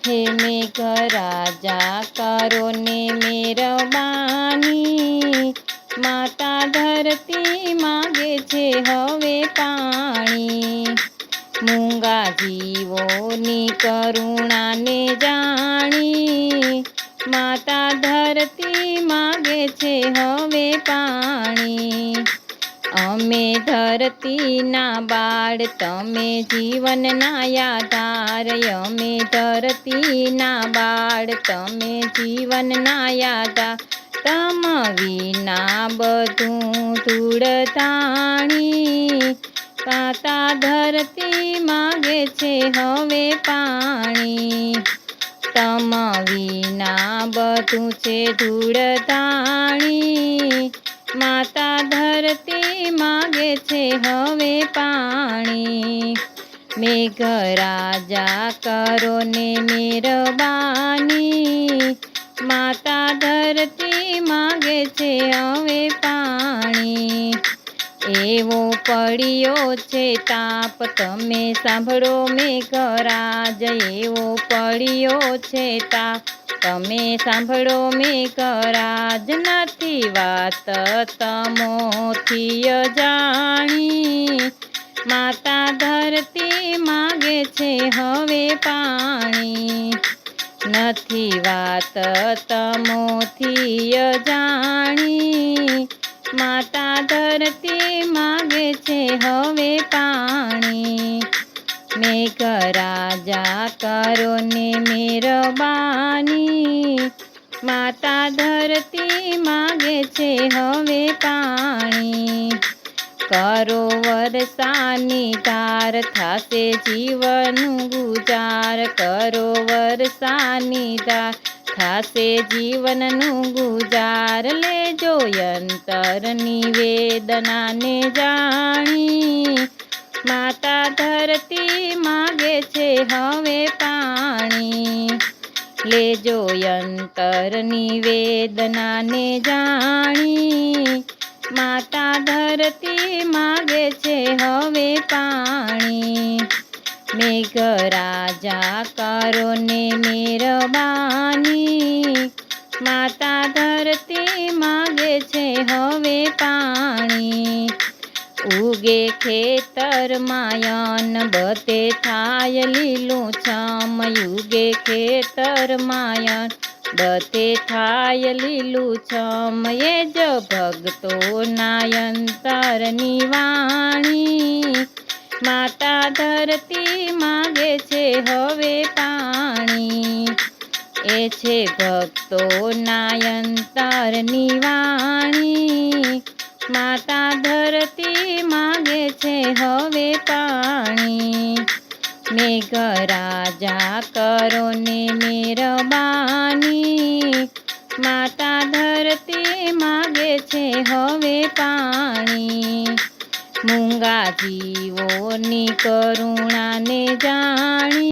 हे मेघराजा करो ने मेहरबानी, माता धरती मागे छे हवे पाणी। मूंगा जीवोनी करुणा ने जाणी, माता धरती मागे छे हवे पाणी। अमे धरतीना बाळ तमे जीवनना आधार, अमे धरतीना बाळ तमे जीवनना आधार। तम विना बधुं धूळ थाणी, माता धरती मागे छे हवे पाणी। तम विना बधुं छे धूळ थाणी, माता धरती मागे छे हवे पाणी। मेघराजा करो ने मेहरबानी, माता धरती मागे छे हवे पाणी। एवो पड़ियो छे ताप तमे सांभळो मेघराज, एवो पड़ियो छे ताप तमे सांभळो मेघराज। नथी वात तमोथी अजाणी, माता धरती मागे छे हवे पाणी। नथी वात तमोथी अजाणी, माता धरती मागे छे हवे पाणी। मेघराजा करो ने मेहरबानी, माता धरती मागे छे हवे पाणी। करो वरसानी धार थासे जीवनु गुजार, करो वरसानी धार थासे जीवननु गुजार। लेजो अंतरनी वेदना ने जाणी, माता धरती मागे छे हवे पाणी। लेजो अंतरनी वेदना ने जाणी, माता धरती मागे छे हवे पाणी। मेघराजा करो ने मेहरबानी, माता धरती मागे छे हवे पाणी। उगे खेतर मायन बते थाय लीलूछम, उगे खेतर मायन बते थाय लीलूछम। ये ज भक्तो नायंतरनी वाणी, माता धरती मागे छे हवे पाणी। ए छे भक्तो नायंतरनी वाणी, माता धरती मागे छे हवे पाणी। मेघराजा करो ने मेहरबानी, माता धरती मागे छे हवे पाणी। मूंगा जीवोनी करुणा ने जाणी।